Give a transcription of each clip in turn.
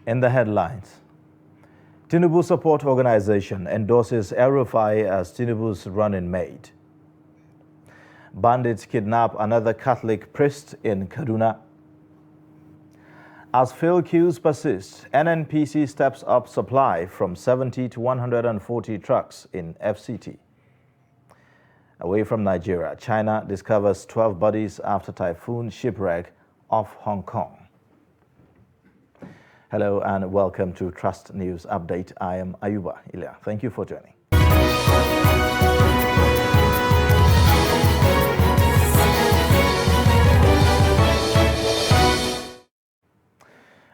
In the headlines, Tinubu support organization endorses El-Rufai as Tinubu's running mate. Bandits kidnap another Catholic priest in Kaduna. As fill queues persist, NNPC steps up supply from 70 to 140 trucks in FCT. Away from Nigeria, China discovers 12 bodies after typhoon shipwreck off Hong Kong. Hello and welcome to Trust News Update. I am Ayuba Ilya. Thank you for joining.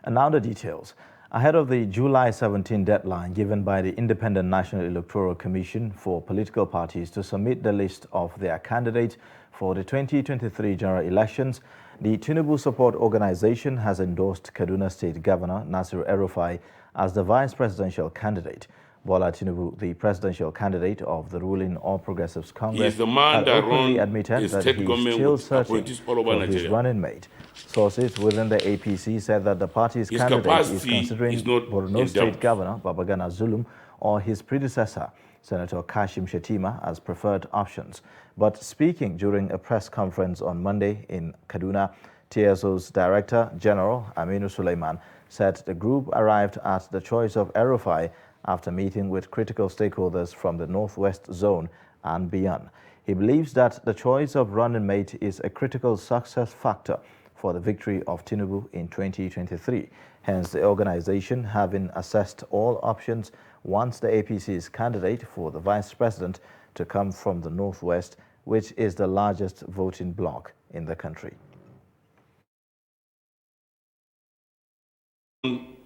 And now the details. Ahead of the July 17 deadline given by the Independent National Electoral Commission for political parties to submit the list of their candidates for the 2023 general elections, the Tinubu Support Organization has endorsed Kaduna State Governor Nasir El-Rufai as the vice presidential candidate. Bola Tinubu, the presidential candidate of the ruling All Progressives Congress, had openly admitted that he is still searching for his running mate. Sources within the APC said that the party's candidate is considering Borno State Governor Babagana Zulum or his predecessor, Senator Kashim Shettima, as preferred options. But speaking during a press conference on Monday in Kaduna, TSO's Director General Aminu Suleiman said the group arrived at the choice of El-Rufai after meeting with critical stakeholders from the Northwest Zone and beyond. He believes that the choice of running mate is a critical success factor for the victory of Tinubu in 2023. Hence, the organization, having assessed all options, wants the APC's candidate for the vice president to come from the Northwest, which is the largest voting bloc in the country.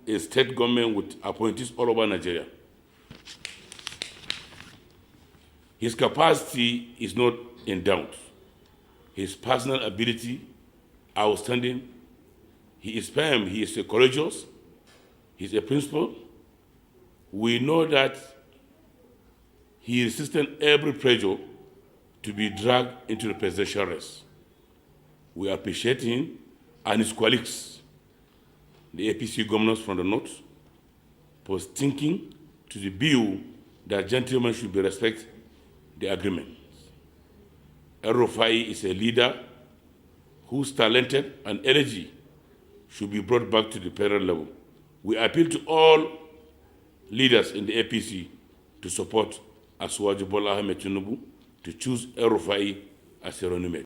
A state government with appointees all over Nigeria. His capacity is not in doubt. His personal ability, outstanding. He is firm, he is courageous, he is a principal. We know that he resisted every pressure to be dragged into the presidential race. We appreciate him and his colleagues, the APC governors from the north, for sticking to the view that gentlemen should be respect the agreement. El-Rufai is a leader whose talented and energy should be brought back to the federal level. We appeal to all leaders in the APC to support Asuwaju Bola Ahmed Tinubu to choose El-Rufai as a running mate.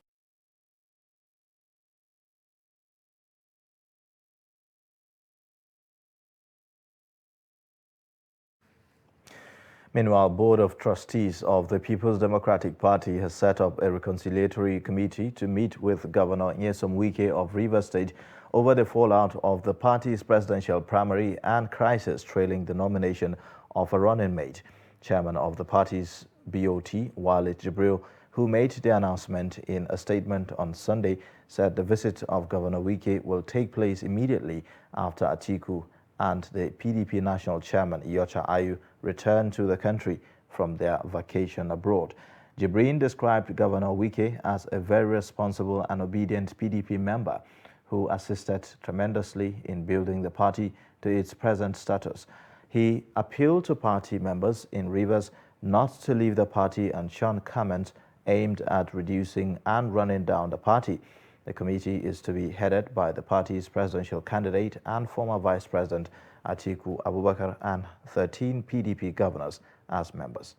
Meanwhile, Board of Trustees of the People's Democratic Party has set up a reconciliatory committee to meet with Governor Nyesom Wike of Rivers State over the fallout of the party's presidential primary and crisis trailing the nomination of a running mate. Chairman of the party's BOT, Walid Jibril, who made the announcement in a statement on Sunday, said the visit of Governor Wike will take place immediately after Atiku and the PDP national chairman Iyorchia Ayu returned to the country from their vacation abroad. Jibrin described Governor Wike as a very responsible and obedient PDP member who assisted tremendously in building the party to its present status. He appealed to party members in Rivers not to leave the party and shunned comments aimed at reducing and running down the party. The committee is to be headed by the party's presidential candidate and former Vice President Atiku Abubakar and 13 PDP governors as members.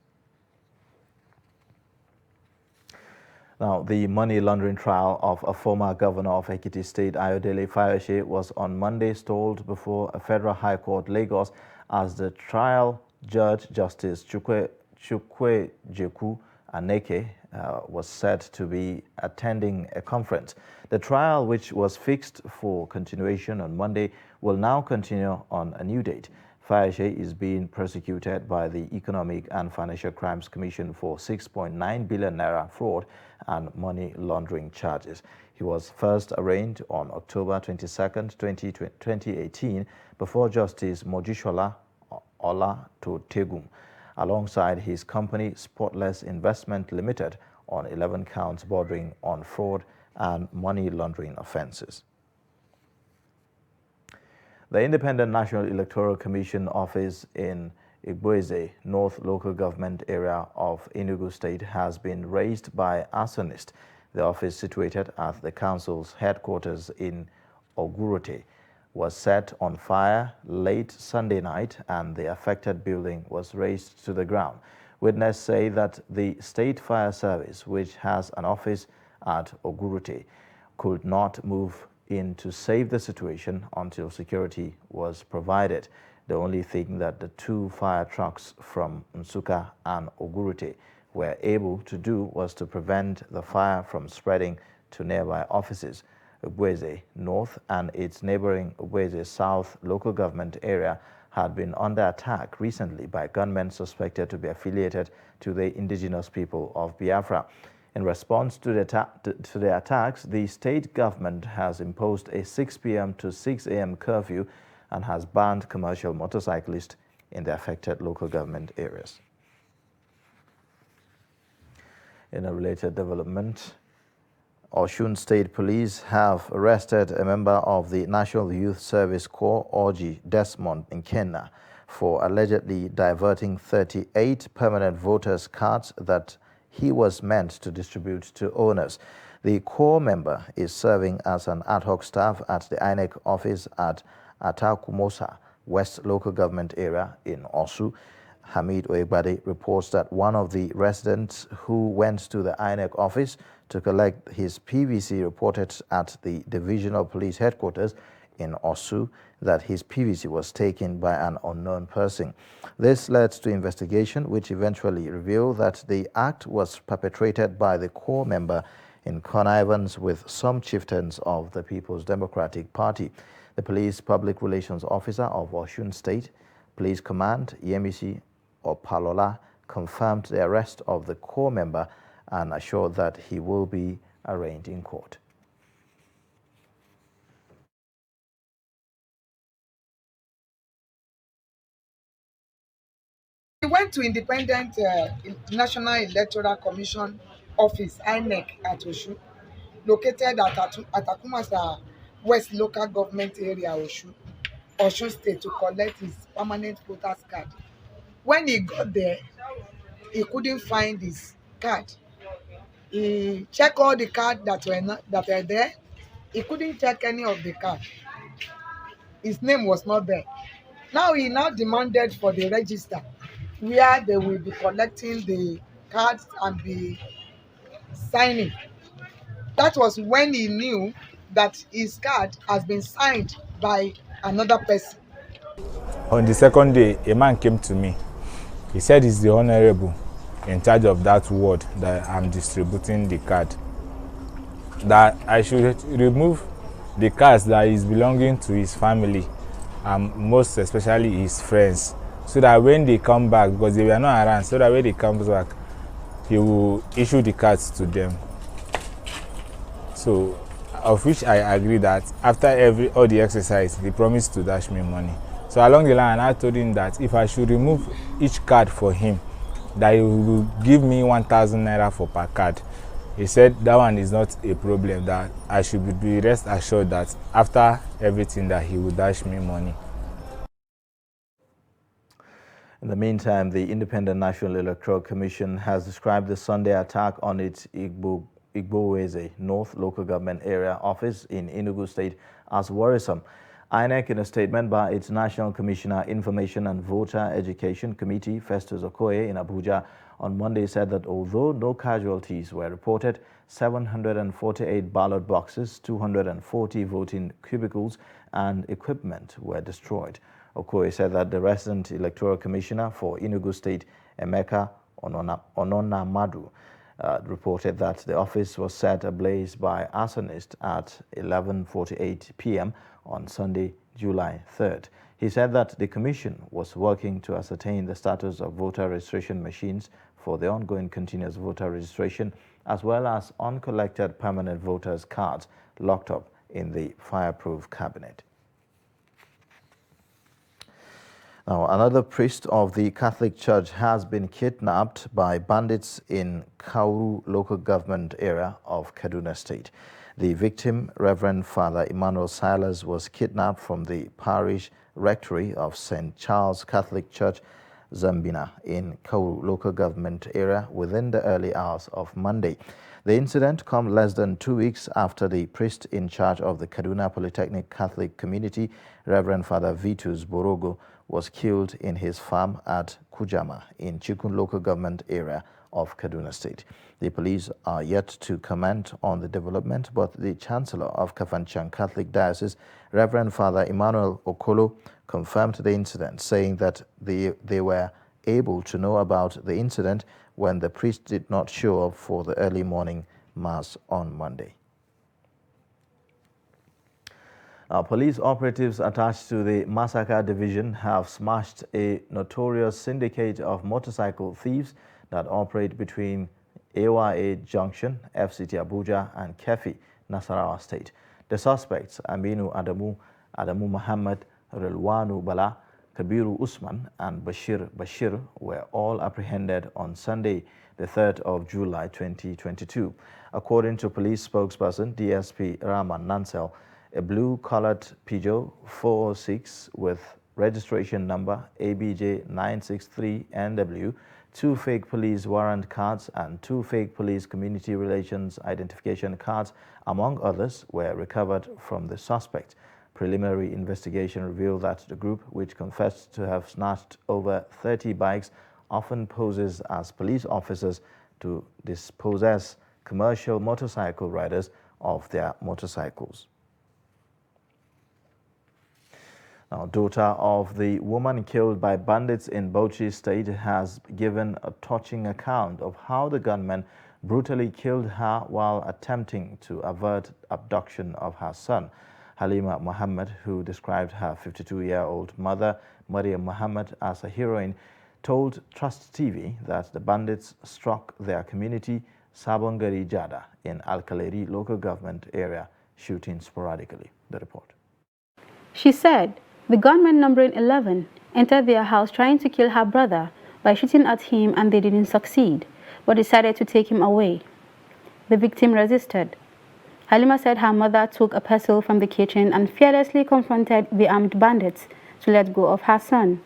Now, the money laundering trial of a former governor of Ekiti State, Ayodele Fayose, was on Monday stalled before a federal high court, Lagos, as the trial judge, Justice Chukwe Jeku Aneke, was said to be attending a conference. The trial, which was fixed for continuation on Monday, will now continue on a new date. Fayose is being prosecuted by the Economic and Financial Crimes Commission for 6.9 billion naira fraud and money laundering charges. He was first arraigned on October 22, 2018, before Justice Mojishola Olatuntegum, alongside his company Spotless Investment Limited, on 11 counts bordering on fraud and money laundering offenses. The Independent National Electoral Commission office in Ablaze, North Local Government Area of Enugu State, has been razed by arsonists. The office, situated at the council's headquarters in Ogurote, was set on fire late Sunday night, and the affected building was razed to the ground. Witnesses say that the State Fire Service, which has an office at Ogurote, could not move in to save the situation until security was provided. The only thing that the two fire trucks from Nsukka and Ogurote were able to do was to prevent the fire from spreading to nearby offices. Ablaze North and its neighboring Ablaze South local government area had been under attack recently by gunmen suspected to be affiliated to the indigenous people of Biafra. In response to the attacks, the state government has imposed a 6 p.m. to 6 a.m. curfew and has banned commercial motorcyclists in the affected local government areas. In a related development, Osun State Police have arrested a member of the National Youth Service Corps, Orji Desmond Nkenna, for allegedly diverting 38 permanent voters' cards that he was meant to distribute to owners. The Corps member is serving as an ad hoc staff at the INEC office at Atakumosa West Local Government Area in Osu. Hamid Oegbade reports that one of the residents who went to the INEC office to collect his PVC reported at the Divisional Police Headquarters in Osu that his PVC was taken by an unknown person. This led to investigation, which eventually revealed that the act was perpetrated by the Corps member in connivance with some chieftains of the People's Democratic Party. The police public relations officer of Osun State Police Command, Yemisi Opalola, confirmed the arrest of the Corps member and assured that he will be arraigned in court. We went to Independent National Electoral Commission office, INEC, at Osun, located at Atakumasa West Local Government Area, Osun State, to collect his permanent voters card. When he got there, he couldn't find his card. He checked all the cards that were there. He couldn't check any of the card. His name was not there. Now he demanded for the register, where they will be collecting the cards and be signing. That was when he knew that his card has been signed by another person. On the second day, a man came to me. He said he's the honorable in charge of that ward that I'm distributing the card. That I should remove the cards that is belonging to his family, and most especially his friends, so that when they come back, because they were not around, so that when they come back, he will issue the cards to them. So, of which I agree that after all the exercise, he promised to dash me money. So along the line, I told him that if I should remove each card for him, that he will give me 1,000 naira for per card. He said that one is not a problem, that I should be rest assured that after everything that he will dash me money. In the meantime, the Independent National Electoral Commission has described the Sunday attack on its Igboweze North Local Government Area office in Enugu State as worrisome. INEC, in a statement by its National Commissioner, Information and Voter Education Committee, Festus Okoye, in Abuja on Monday, said that although no casualties were reported, 748 ballot boxes, 240 voting cubicles, and equipment were destroyed. Okoye said that the resident electoral commissioner for Enugu State, Emeka Ononamadu, reported that the office was set ablaze by arsonists at 11:48 p.m. on Sunday, July 3rd. He said that the commission was working to ascertain the status of voter registration machines for the ongoing continuous voter registration, as well as uncollected permanent voters' cards locked up in the fireproof cabinet. Now, another priest of the Catholic Church has been kidnapped by bandits in Kauru local government area of Kaduna State. The victim, Reverend Father Emmanuel Silas, was kidnapped from the parish rectory of St. Charles Catholic Church, Zambina, in Kauru local government area within the early hours of Monday. The incident comes less than 2 weeks after the priest in charge of the Kaduna Polytechnic Catholic community, Reverend Father Vitus Borogo, was killed in his farm at Kujama in Chikun local government area of Kaduna State. The police are yet to comment on the development, but the Chancellor of Kafanchan Catholic Diocese, Reverend Father Emmanuel Okolo, confirmed the incident, saying that they were able to know about the incident when the priest did not show up for the early morning mass on Monday. Police operatives attached to the Massacre Division have smashed a notorious syndicate of motorcycle thieves that operate between AYA Junction, FCT Abuja, and Kefi, Nasarawa State. The suspects, Aminu Adamu Muhammad, Rilwanu Bala, Kabiru Usman, and Bashir were all apprehended on Sunday, the 3rd of July 2022. According to police spokesperson DSP Rahman Nansel, a blue-colored Peugeot 406 with registration number ABJ 963NW, 2 fake police warrant cards, and 2 fake police community relations identification cards, among others, were recovered from the suspect. Preliminary investigation revealed that the group, which confessed to have snatched over 30 bikes, often poses as police officers to dispossess commercial motorcycle riders of their motorcycles. Now, daughter of the woman killed by bandits in Bauchi State has given a touching account of how the gunmen brutally killed her while attempting to avert abduction of her son. Halima Muhammad, who described her 52-year-old mother, Maryam Muhammad, as a heroine, told Trust TV that the bandits struck their community, Sabongari Jada, in Alkaleri local government area, shooting sporadically. The report. She said the gunmen numbering 11 entered their house trying to kill her brother by shooting at him, and they didn't succeed, but decided to take him away. The victim resisted. Halima said her mother took a pestle from the kitchen and fearlessly confronted the armed bandits to let go of her son.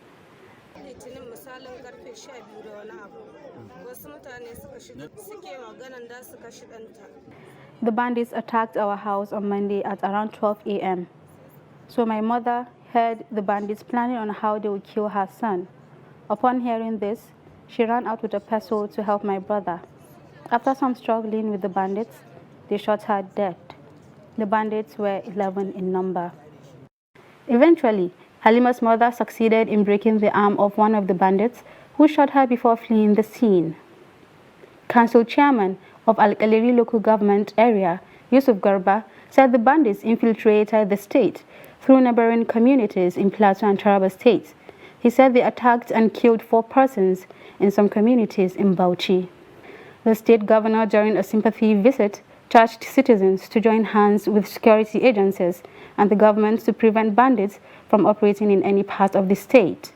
The bandits attacked our house on Monday at around 12 a.m. So my mother heard the bandits planning on how they would kill her son. Upon hearing this, she ran out with a pestle to help my brother. After some struggling with the bandits, they shot her dead. The bandits were 11 in number. Eventually, Halima's mother succeeded in breaking the arm of one of the bandits, who shot her before fleeing the scene. Council chairman of Alkaleri local government area, Yusuf Garba, said the bandits infiltrated the state through neighboring communities in Plateau and Taraba states. He said they attacked and killed 4 persons in some communities in Bauchi. The state governor, during a sympathy visit, charged citizens to join hands with security agencies and the government to prevent bandits from operating in any part of the state.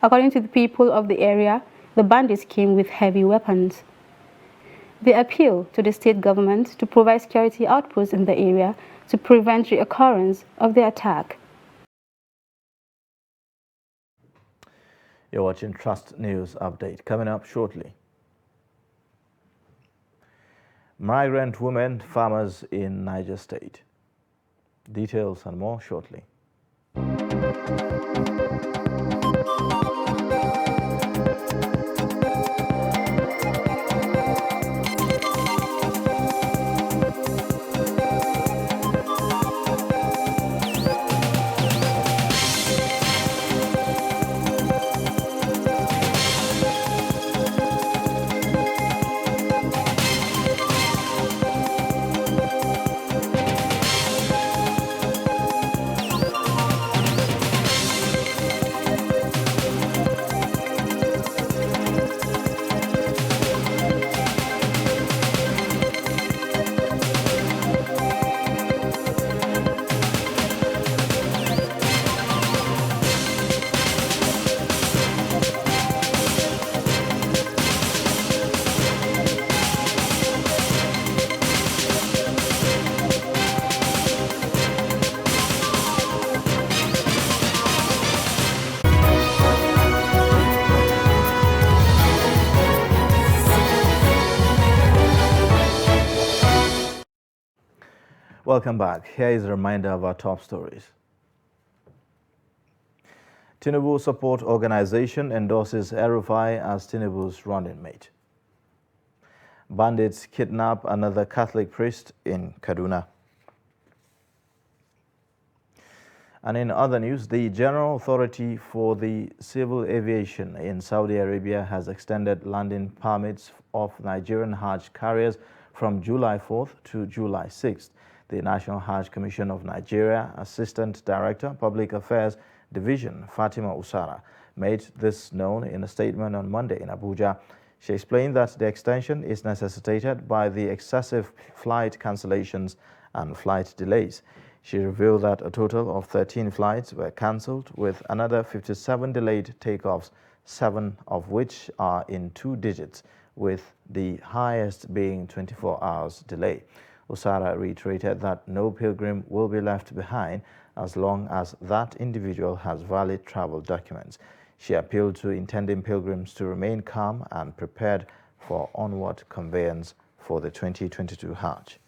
According to the people of the area, the bandits came with heavy weapons. They appeal to the state government to provide security outposts in the area to prevent reoccurrence of the attack. You're watching Trust News Update. Coming up shortly. Migrant women farmers in Niger State. Details and more shortly. Welcome back. Here is a reminder of our top stories. Tinubu Support Organization endorses El-Rufai as Tinubu's running mate. Bandits kidnap another Catholic priest in Kaduna. And in other news, the General Authority for the Civil Aviation in Saudi Arabia has extended landing permits of Nigerian Hajj carriers from July 4th to July 6th. The National Hajj Commission of Nigeria Assistant Director, Public Affairs Division, Fatima Usara, made this known in a statement on Monday in Abuja. She explained that the extension is necessitated by the excessive flight cancellations and flight delays. She revealed that a total of 13 flights were cancelled, with another 57 delayed takeoffs, 7 of which are in 2 digits, with the highest being 24 hours delay. Usara reiterated that no pilgrim will be left behind as long as that individual has valid travel documents. She appealed to intending pilgrims to remain calm and prepared for onward conveyance for the 2022 Hajj.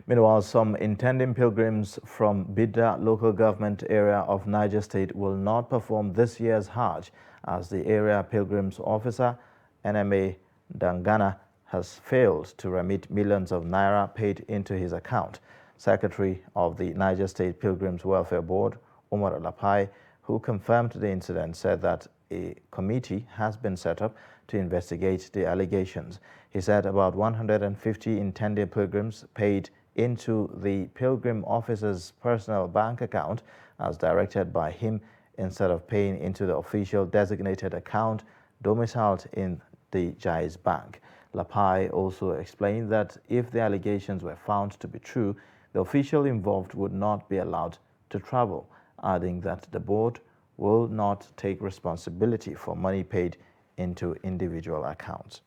Meanwhile, some intending pilgrims from Bidda local government area of Niger State will not perform this year's Hajj as the area pilgrims officer, NMA Dangana, has failed to remit millions of naira paid into his account. Secretary of the Niger State Pilgrims Welfare Board, Umar Alapai, who confirmed the incident, said that a committee has been set up to investigate the allegations. He said about 150 intended pilgrims paid into the pilgrim officer's personal bank account as directed by him instead of paying into the official designated account domiciled in the Jaiz Bank. Lapai also explained that if the allegations were found to be true, the official involved would not be allowed to travel, adding that the board will not take responsibility for money paid into individual accounts.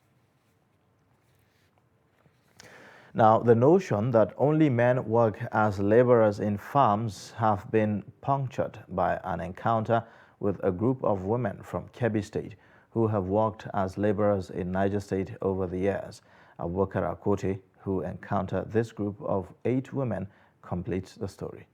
Now, the notion that only men work as laborers in farms have been punctured by an encounter with a group of women from Kebbi State who have worked as laborers in Niger State over the years. Abubakar Akote, who encountered this group of 8 women, completes the story.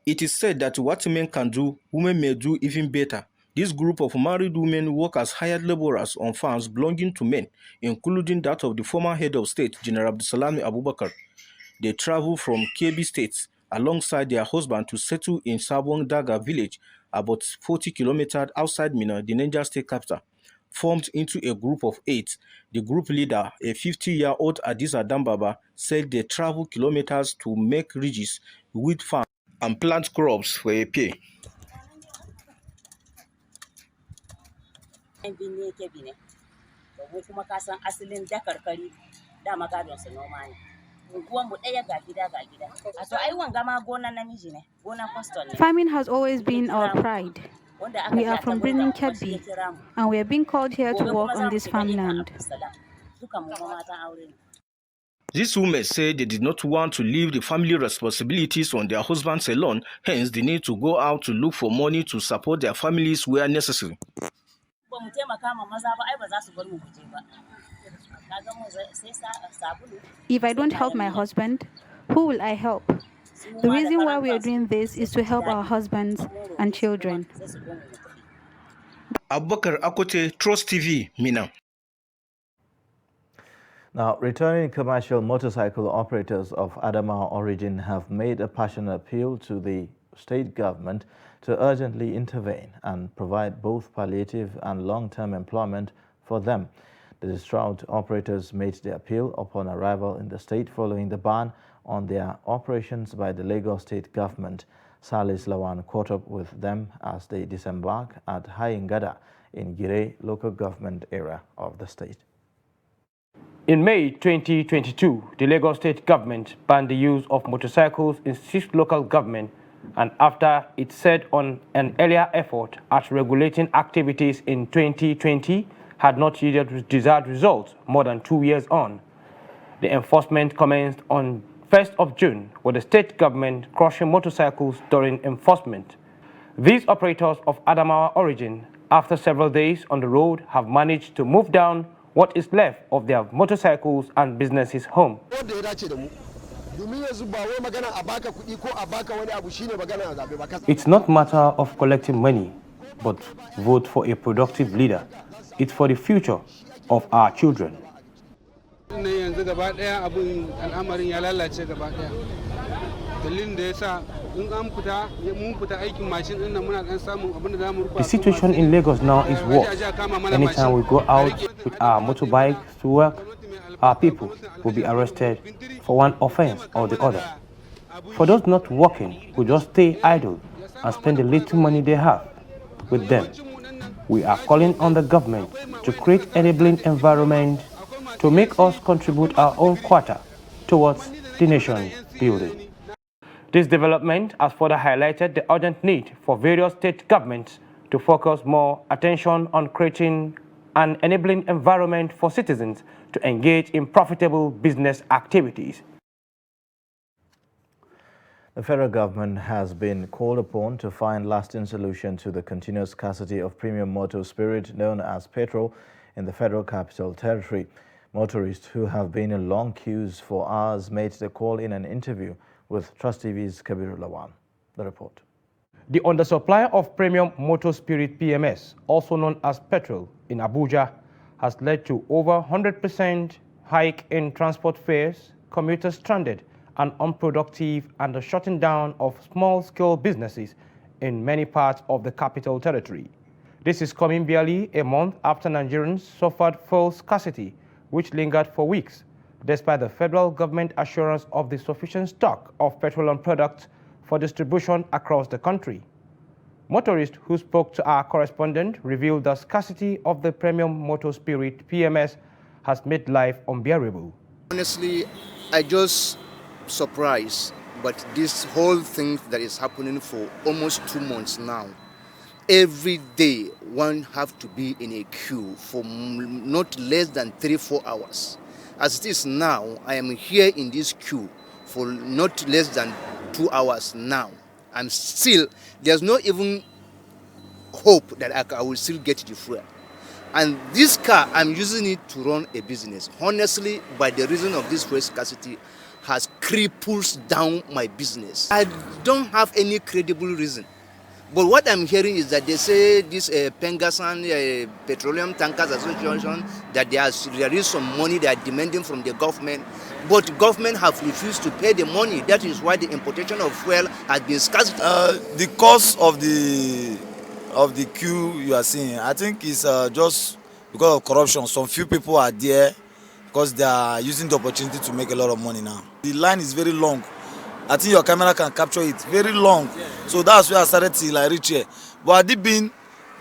It is said that what men can do, women may do even better. This group of married women work as hired laborers on farms belonging to men, including that of the former head of state, General Abdulsalami Abubakar. They travel from Kebbi State alongside their husband to settle in Sabon Daga village, about 40 kilometers outside Minna, the Niger State capital. Formed into a group of 8, the group leader, a 50-year-old Adiza Dambaba, said they travel kilometers to make ridges, wheat farms, and plant crops for a pay. Farming has always been our pride. We are from Birnin Kebbi, and we are being called here to work on this farmland. These women say they did not want to leave the family responsibilities on their husbands alone, hence they need to go out to look for money to support their families where necessary. If I don't help my husband, who will I help? The reason why we are doing this is to help our husbands and children. Abubakar Akote, Trust TV, Minna. Now, returning commercial motorcycle operators of Adamawa origin have made a passionate appeal to the state government to urgently intervene and provide both palliative and long-term employment for them. The distraught operators made the appeal upon arrival in the state following the ban on their operations by the Lagos state government. Salis Lawan caught up with them as they disembark at Hayingada in Gire local government area of the state. In May 2022, the Lagos state government banned the use of motorcycles in 6 local governments, and after it set on an earlier effort at regulating activities in 2020 had not yielded desired results more than 2 years on. The enforcement commenced on 1st of June with the state government crushing motorcycles during enforcement. These operators of Adamawa origin, after several days on the road, have managed to move down what is left of their motorcycles and businesses home. It's not a matter of collecting money, but vote for a productive leader. It's for the future of our children. The situation in Lagos now is worse. Anytime we go out with our motorbikes to work, our people will be arrested for one offense or the other. For those not working, who just stay idle and spend the little money they have with them, we are calling on the government to create enabling environment to make us contribute our own quota towards the nation building. This development has further highlighted the urgent need for various state governments to focus more attention on creating an enabling environment for citizens to engage in profitable business activities. The federal government has been called upon to find lasting solution to the continuous scarcity of premium motor spirit known as petrol in the Federal Capital Territory. Motorists who have been in long queues for hours made the call in an interview with Trust TV's Kabir Lawan. The report. The undersupply of premium motor spirit PMS, also known as petrol, in Abuja has led to over 100% hike in transport fares, commuters stranded and unproductive, and the shutting down of small-scale businesses in many parts of the Capital Territory. This is coming barely a month after Nigerians suffered fuel scarcity, which lingered for weeks, despite the federal government assurance of the sufficient stock of petroleum products for distribution across the country. Motorists who spoke to our correspondent revealed the scarcity of the premium motor spirit PMS has made life unbearable. Honestly, I just surprised, but this whole thing that is happening for almost 2 months now, every day one have to be in a queue for not less than 3-4 hours. As it is now, I am here in this queue for not less than 2 hours now. I'm still, there's no even hope that I will still get the fuel. And this car, I'm using it to run a business. Honestly, by the reason of this fuel scarcity, has cripples down my business. I don't have any credible reason. But what I'm hearing is that they say this Pengasan Petroleum Tankers Association, that there is some money they are demanding from the government, but government have refused to pay the money. That is why the importation of fuel has been scarce. The cause of the queue you are seeing, I think is just because of corruption. Some few people are there because they are using the opportunity to make a lot of money now. The line is very long. I think your camera can capture it. Very long. So that's where I started to reach here. But at the bin,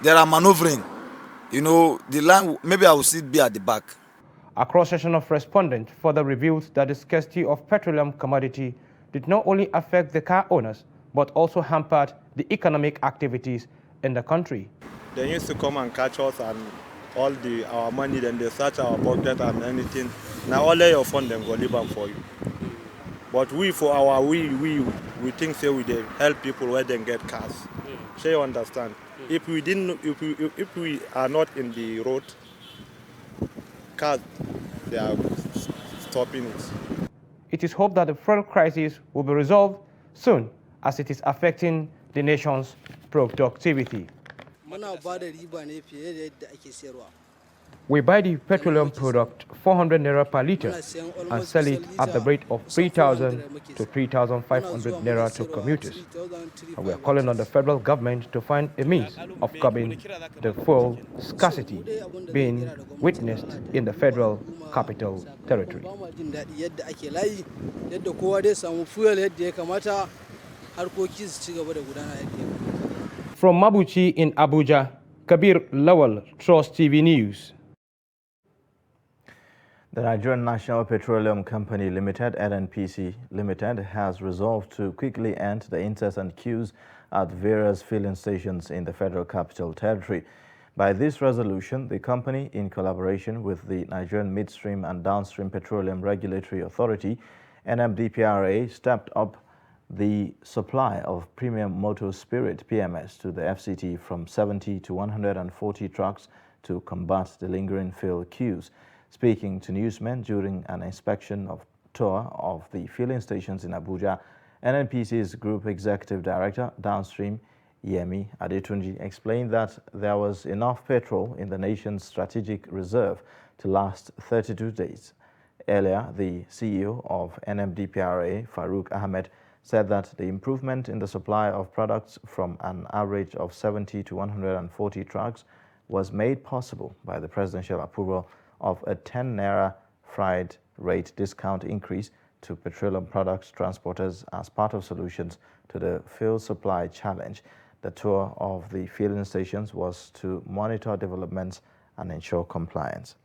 there are maneuvering. You know, the line, maybe I will still be at the back. A cross-section of respondents further revealed that the scarcity of petroleum commodity did not only affect the car owners, but also hampered the economic activities in the country. They used to come and catch us and all our money, then they search our pocket and anything. Now all your fund them go leave them for you. But we think say we help people where they get cars. So you understand? If we are not in the road, cars they are stopping it. It is hoped that the fuel crisis will be resolved soon, as it is affecting the nation's productivity. We buy the petroleum product 400 naira per litre and sell it at the rate of 3,000 to 3,500 naira to commuters. And we are calling on the federal government to find a means of curbing the fuel scarcity being witnessed in the Federal Capital Territory. From Mabuchi in Abuja, Kabir Lawal, Trust TV News. The Nigerian National Petroleum Company Limited, NNPC Limited, has resolved to quickly end the incessant queues at various filling stations in the Federal Capital Territory. By this resolution, the company, in collaboration with the Nigerian Midstream and Downstream Petroleum Regulatory Authority, NMDPRA, stepped up the supply of premium motor spirit PMS to the FCT from 70 to 140 trucks to combat the lingering fill queues. Speaking to newsmen during an inspection tour of the filling stations in Abuja, NNPC's Group Executive Director, Downstream, Yemi Adetunji, explained that there was enough petrol in the nation's strategic reserve to last 32 days. Earlier, the CEO of NMDPRA, Farouk Ahmed, said that the improvement in the supply of products from an average of 70 to 140 trucks was made possible by the presidential approval of a 10 naira freight rate discount increase to petroleum products transporters as part of solutions to the fuel supply challenge. The tour of the filling stations was to monitor developments and ensure compliance.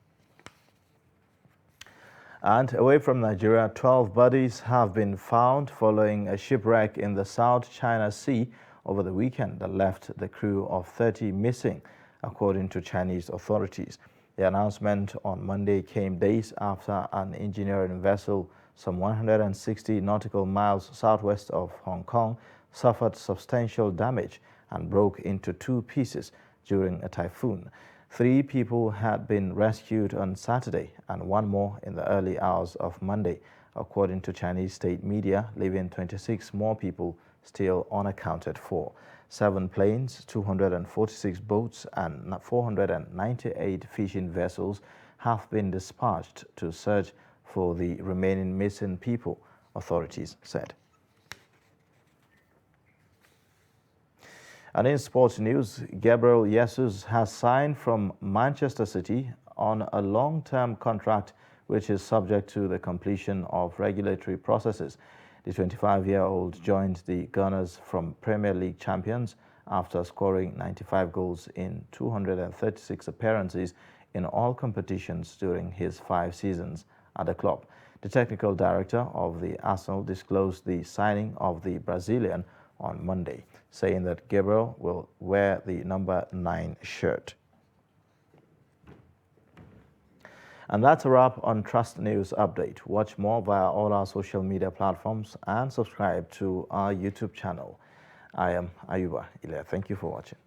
And away from Nigeria, 12 bodies have been found following a shipwreck in the South China Sea over the weekend that left the crew of 30 missing, according to Chinese authorities. The announcement on Monday came days after an engineering vessel some 160 nautical miles southwest of Hong Kong suffered substantial damage and broke into two pieces during a typhoon. 3 people had been rescued on Saturday and 1 more in the early hours of Monday, according to Chinese state media, leaving 26 more people still unaccounted for. 7 planes, 246 boats, and 498 fishing vessels have been dispatched to search for the remaining missing people, authorities said. And in sports news, Gabriel Jesus has signed from Manchester City on a long-term contract which is subject to the completion of regulatory processes. The 25-year-old joined the Gunners from Premier League champions after scoring 95 goals in 236 appearances in all competitions during his 5 seasons at the club. The technical director of the Arsenal disclosed the signing of the Brazilian on Monday, saying that Gabriel will wear the number 9 shirt. And that's a wrap on Trust News Update. Watch more via all our social media platforms and subscribe to our YouTube channel. I am Ayuba Ile. Thank you for watching.